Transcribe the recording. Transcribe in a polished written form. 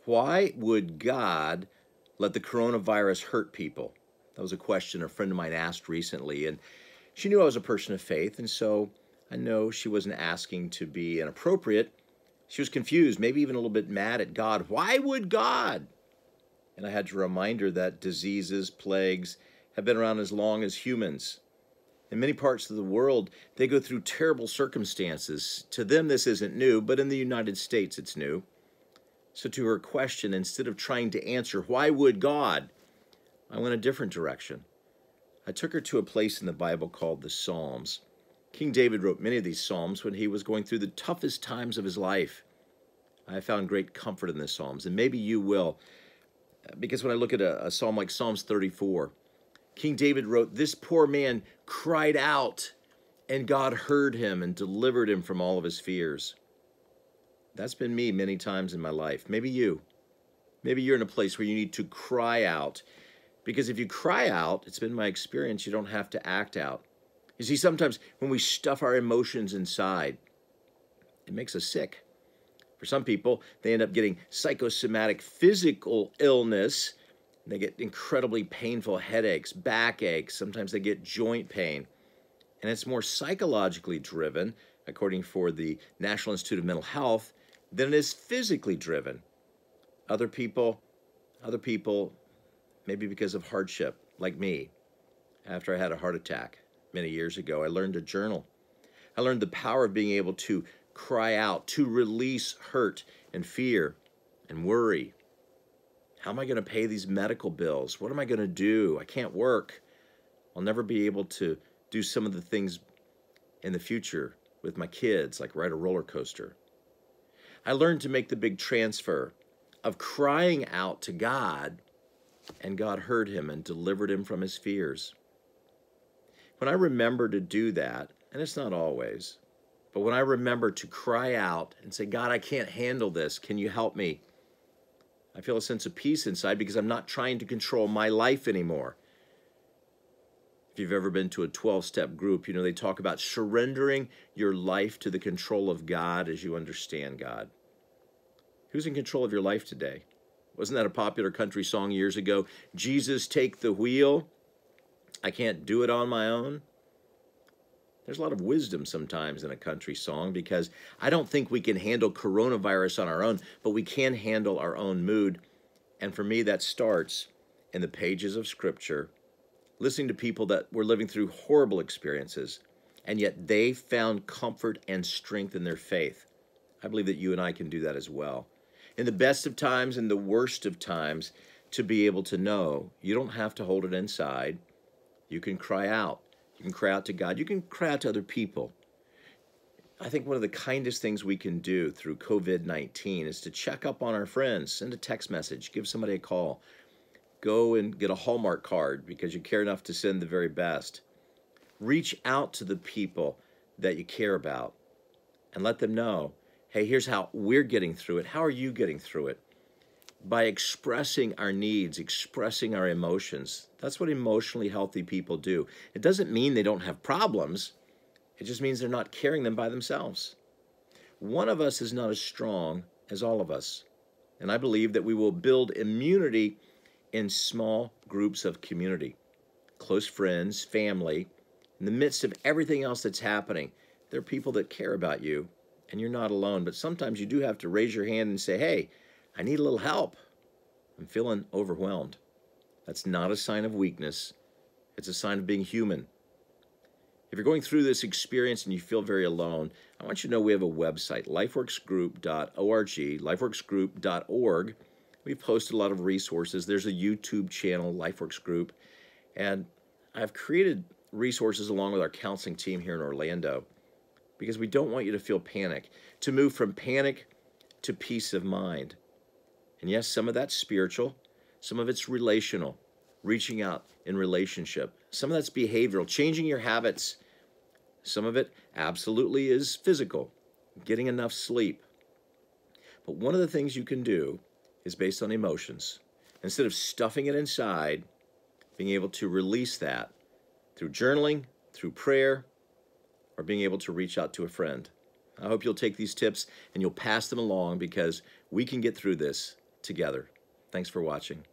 Why would God let the coronavirus hurt people? That was a question a friend of mine asked recently, and she knew I was a person of faith, and so I know she wasn't asking to be inappropriate. She was confused, maybe even a little bit mad at God. Why would God? And I had to remind her that diseases, plagues, have been around as long as humans. In many parts of the world, they go through terrible circumstances. To them, this isn't new, but in the United States, it's new. So to her question, instead of trying to answer, why would God? I went a different direction. I took her to a place in the Bible called the Psalms. King David wrote many of these Psalms when he was going through the toughest times of his life. I found great comfort in the Psalms, and maybe you will, because when I look at a psalm like Psalms 34, King David wrote, "This poor man cried out, and God heard him and delivered him from all of his fears." That's been me many times in my life. Maybe you. Maybe you're in a place where you need to cry out. Because if you cry out, it's been my experience, you don't have to act out. You see, sometimes when we stuff our emotions inside, it makes us sick. For some people, they end up getting psychosomatic physical illness. They get incredibly painful headaches, backaches. Sometimes they get joint pain. And it's more psychologically driven, according for the National Institute of Mental Health, than it is physically driven. Other people, maybe because of hardship, like me. After I had a heart attack many years ago, I learned to journal. I learned the power of being able to cry out, to release hurt and fear and worry. How am I going to pay these medical bills? What am I going to do? I can't work. I'll never be able to do some of the things in the future with my kids, like ride a roller coaster. I learned to make the big transfer of crying out to God, and God heard him and delivered him from his fears. When I remember to do that, and it's not always, but when I remember to cry out and say, God, I can't handle this, can you help me? I feel a sense of peace inside because I'm not trying to control my life anymore. If you've ever been to a 12-step group, you know they talk about surrendering your life to the control of God as you understand God. Who's in control of your life today? Wasn't that a popular country song years ago? Jesus, take the wheel. I can't do it on my own. There's a lot of wisdom sometimes in a country song because I don't think we can handle coronavirus on our own, but we can handle our own mood. And for me, that starts in the pages of Scripture, listening to people that were living through horrible experiences, and yet they found comfort and strength in their faith. I believe that you and I can do that as well. In the best of times and the worst of times, to be able to know you don't have to hold it inside. You can cry out. You can cry out to God. You can cry out to other people. I think one of the kindest things we can do through COVID-19 is to check up on our friends, send a text message, give somebody a call, go and get a Hallmark card because you care enough to send the very best. Reach out to the people that you care about and let them know, hey, here's how we're getting through it. How are you getting through it? By expressing our needs, expressing our emotions. That's what emotionally healthy people do. It doesn't mean they don't have problems. It just means they're not carrying them by themselves. One of us is not as strong as all of us. And I believe that we will build immunity in small groups of community. Close friends, family. In the midst of everything else that's happening, there are people that care about you, and you're not alone. But sometimes you do have to raise your hand and say, hey, I need a little help. I'm feeling overwhelmed. That's not a sign of weakness. It's a sign of being human. If you're going through this experience and you feel very alone, I want you to know we have a website, lifeworksgroup.org, lifeworksgroup.org. We've posted a lot of resources. There's a YouTube channel, LifeWorks Group, and I've created resources along with our counseling team here in Orlando because we don't want you to feel panic, to move from panic to peace of mind. And yes, some of that's spiritual, some of it's relational, reaching out in relationship. Some of that's behavioral, changing your habits. Some of it absolutely is physical, getting enough sleep. But one of the things you can do is based on emotions. Instead of stuffing it inside, being able to release that through journaling, through prayer, or being able to reach out to a friend. I hope you'll take these tips and you'll pass them along because we can get through this together. Thanks for watching.